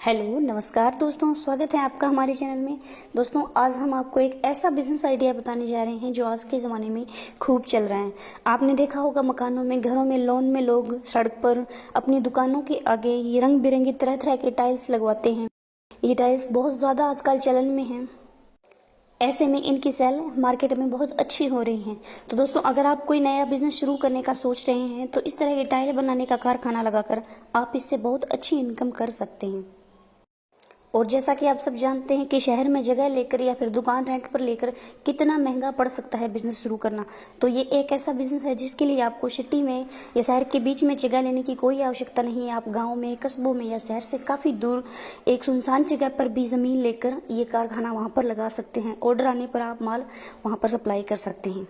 Hello नमस्कार दोस्तों, स्वागत है आपका हमारे चैनल में। दोस्तों आज हम आपको एक ऐसा बिजनेस आइडिया बताने जा रहे हैं जो आज के ज़माने में खूब चल रहा है। आपने देखा होगा मकानों में, घरों में, लॉन में लोग सड़क पर अपनी दुकानों के आगे ये रंग बिरंगी तरह तरह के टाइल्स लगवाते हैं। ये टाइल्स बहुत ज़्यादा आजकल चलन में हैं। ऐसे में इनकी सेल मार्केट में बहुत अच्छी हो रही है। तो दोस्तों अगर आप कोई नया बिजनेस शुरू करने का सोच रहे हैं तो इस तरह के टाइल बनाने का कारखाना लगाकर आप इससे बहुत अच्छी इनकम कर सकते हैं। और जैसा कि आप सब जानते हैं कि शहर में जगह लेकर या फिर दुकान रेंट पर लेकर कितना महंगा पड़ सकता है बिजनेस शुरू करना। तो ये एक ऐसा बिजनेस है जिसके लिए आपको सिटी में या शहर के बीच में जगह लेने की कोई आवश्यकता नहीं है। आप गांव में, कस्बों में या शहर से काफ़ी दूर एक सुनसान जगह पर भी ज़मीन लेकर ये कारखाना वहाँ पर लगा सकते हैं। ऑर्डर आने पर आप माल वहाँ पर सप्लाई कर सकते हैं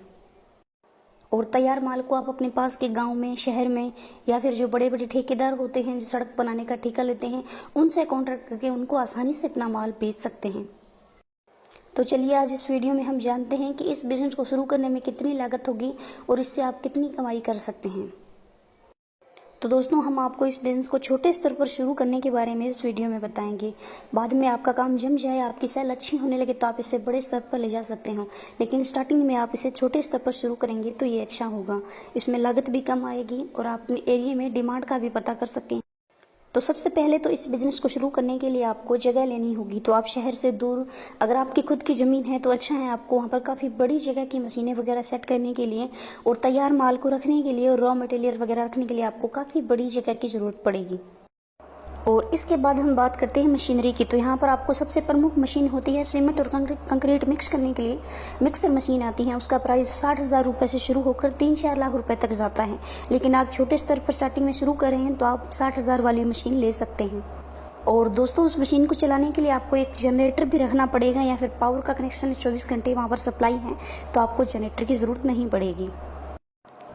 और तैयार माल को आप अपने पास के गांव में, शहर में या फिर जो बड़े बड़े ठेकेदार होते हैं जो सड़क बनाने का ठेका लेते हैं, उनसे कॉन्ट्रैक्ट करके उनको आसानी से अपना माल बेच सकते हैं। तो चलिए आज इस वीडियो में हम जानते हैं कि इस बिजनेस को शुरू करने में कितनी लागत होगी और इससे आप कितनी कमाई कर सकते हैं। तो दोस्तों हम आपको इस बिजनेस को छोटे स्तर पर शुरू करने के बारे में इस वीडियो में बताएंगे। बाद में आपका काम जम जाए, आपकी सेल अच्छी होने लगे तो आप इसे बड़े स्तर पर ले जा सकते हो, लेकिन स्टार्टिंग में आप इसे छोटे स्तर पर शुरू करेंगे तो ये अच्छा होगा। इसमें लागत भी कम आएगी और आप अपने एरिया में डिमांड का भी पता कर सकें। तो सबसे पहले तो इस बिजनेस को शुरू करने के लिए आपको जगह लेनी होगी। तो आप शहर से दूर, अगर आपकी खुद की ज़मीन है तो अच्छा है, आपको वहाँ पर काफ़ी बड़ी जगह की मशीनें वगैरह सेट करने के लिए और तैयार माल को रखने के लिए और रॉ मटेरियल वगैरह रखने के लिए आपको काफ़ी बड़ी जगह की ज़रूरत पड़ेगी। और इसके बाद हम बात करते हैं मशीनरी की। तो यहाँ पर आपको सबसे प्रमुख मशीन होती है सीमेंट और कंक्रीट मिक्स करने के लिए मिक्सर मशीन आती है। उसका प्राइस 60,000 रुपये से शुरू होकर 3-4 लाख रुपए तक जाता है। लेकिन आप छोटे स्तर पर स्टार्टिंग में शुरू कर रहे हैं तो आप 60,000 वाली मशीन ले सकते हैं। और दोस्तों उस मशीन को चलाने के लिए आपको एक जनरेटर भी रखना पड़ेगा या फिर पावर का कनेक्शन 24 घंटे वहाँ पर सप्लाई है तो आपको जनरेटर की ज़रूरत नहीं पड़ेगी।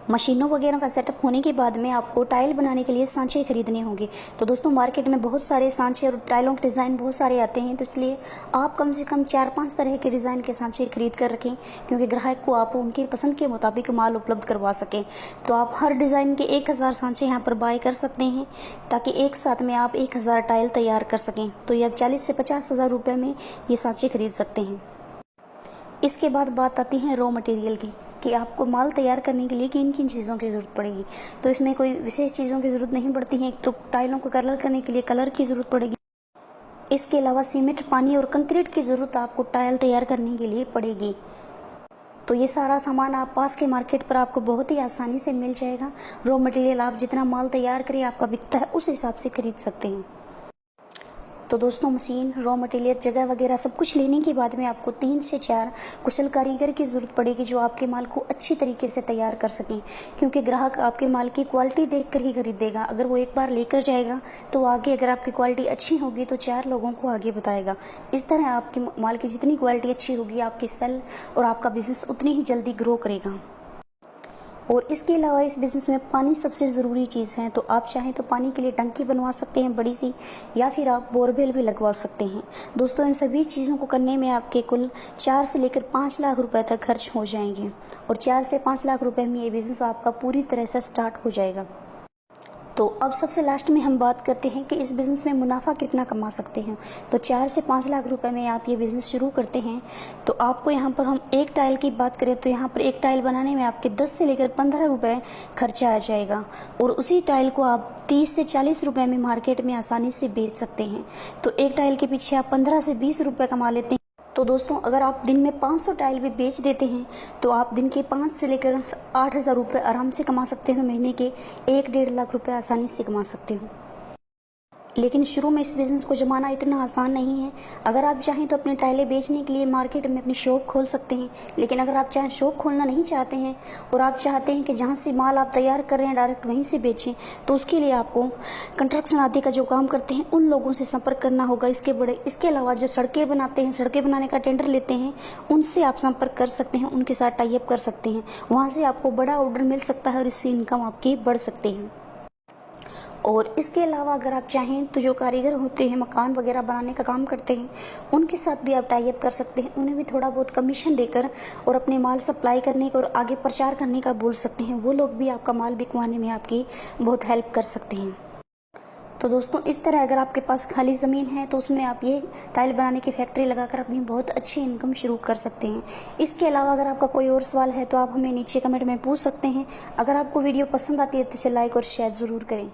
मशीनों वगैरह का सेटअप होने के बाद में आपको टाइल बनाने के लिए सांचे खरीदने होंगे। तो दोस्तों मार्केट में बहुत सारे सांचे और टाइलों के डिज़ाइन बहुत सारे आते हैं, तो इसलिए आप कम से कम 4-5 तरह के डिज़ाइन के सांचे खरीद कर रखें, क्योंकि ग्राहक को आप उनकी पसंद के मुताबिक माल उपलब्ध करवा सकें। तो आप हर डिज़ाइन के 1000 सांचे यहाँ पर बाय कर सकते हैं ताकि एक साथ में आप 1000 टाइल तैयार कर सकें। तो ये आप 40 से 50,000 रुपये में ये सांचे खरीद सकते हैं। इसके बाद बात आती है रॉ मटेरियल की कि आपको माल तैयार करने के लिए किन किन चीज़ों की ज़रूरत पड़ेगी। तो इसमें कोई विशेष चीज़ों की ज़रूरत नहीं पड़ती है। तो टाइलों को कलर करने के लिए कलर की ज़रूरत पड़ेगी। इसके अलावा सीमेंट, पानी और कंक्रीट की ज़रूरत आपको टाइल तैयार करने के लिए पड़ेगी। तो ये सारा सामान आप पास के मार्केट पर आपको बहुत ही आसानी से मिल जाएगा। रॉ मटेरियल आप जितना माल तैयार करें आपका बिकता है उस हिसाब से खरीद सकते हैं। तो दोस्तों मशीन, रॉ मटेरियल, जगह वगैरह सब कुछ लेने के बाद में आपको 3 से 4 कुशल कारीगर की ज़रूरत पड़ेगी जो आपके माल को अच्छी तरीके से तैयार कर सकें, क्योंकि ग्राहक आपके माल की क्वालिटी देखकर ही खरीदेगा। अगर वो एक बार लेकर जाएगा तो आगे अगर आपकी क्वालिटी अच्छी होगी तो 4 लोगों को आगे बताएगा। इस तरह आपके माल की जितनी क्वालिटी अच्छी होगी आपकी सेल और आपका बिजनेस उतनी ही जल्दी ग्रो करेगा। और इसके अलावा इस बिज़नेस में पानी सबसे ज़रूरी चीज़ है। तो आप चाहें तो पानी के लिए टंकी बनवा सकते हैं बड़ी सी, या फिर आप बोरवेल भी लगवा सकते हैं। दोस्तों इन सभी चीज़ों को करने में आपके कुल 4 से लेकर 5 लाख रुपए तक खर्च हो जाएंगे और 4 से 5 लाख रुपए में ये बिज़नेस आपका पूरी तरह से स्टार्ट हो जाएगा। तो अब सबसे लास्ट में हम बात करते हैं कि इस बिज़नेस में मुनाफा कितना कमा सकते हैं। तो 4 से 5 लाख रुपए में आप ये बिज़नेस शुरू करते हैं तो आपको यहाँ पर हम एक टाइल की बात करें तो यहाँ पर एक टाइल बनाने में आपके 10 से लेकर 15 रुपए खर्चा आ जाएगा और उसी टाइल को आप 30 से 40 रुपए में मार्केट में आसानी से बेच सकते हैं। तो एक टाइल के पीछे आप 15 से 20 रुपए कमा लेते हैं। तो दोस्तों अगर आप दिन में 500 टाइल भी बेच देते हैं तो आप दिन के 5 से लेकर 8,000 रुपये आराम से कमा सकते हो। महीने के 1-1.5 लाख रुपए आसानी से कमा सकते हो। लेकिन शुरू में इस बिज़नेस को जमाना इतना आसान नहीं है। अगर आप चाहें तो अपनी टाइलें बेचने के लिए मार्केट में अपनी शॉप खोल सकते हैं, लेकिन अगर आप चाहें शॉप खोलना नहीं चाहते हैं और आप चाहते हैं कि जहां से माल आप तैयार कर रहे हैं डायरेक्ट वहीं से बेचें, तो उसके लिए आपको कंस्ट्रक्शन आदि का जो काम करते हैं उन लोगों से संपर्क करना होगा। इसके अलावा जो सड़कें बनाते हैं, सड़कें बनाने का टेंडर लेते हैं, उनसे आप संपर्क कर सकते हैं, उनके साथ टाई अप कर सकते हैं। वहाँ से आपको बड़ा ऑर्डर मिल सकता है और इससे इनकम आपकी बढ़ सकती है। और इसके अलावा अगर आप चाहें तो जो कारीगर होते हैं, मकान वगैरह बनाने का काम करते हैं, उनके साथ भी आप टाई अप कर सकते हैं। उन्हें भी थोड़ा बहुत कमीशन देकर और अपने माल सप्लाई करने का और आगे प्रचार करने का बोल सकते हैं। वो लोग भी आपका माल बिकवाने में आपकी बहुत हेल्प कर सकते हैं। तो दोस्तों इस तरह अगर आपके पास खाली ज़मीन है तो उसमें आप ये टाइल बनाने की फैक्ट्री लगाकर अपनी बहुत अच्छी इनकम शुरू कर सकते हैं। इसके अलावा अगर आपका कोई और सवाल है तो आप हमें नीचे कमेंट में पूछ सकते हैं। अगर आपको वीडियो पसंद आती है तो इसे लाइक और शेयर ज़रूर करें।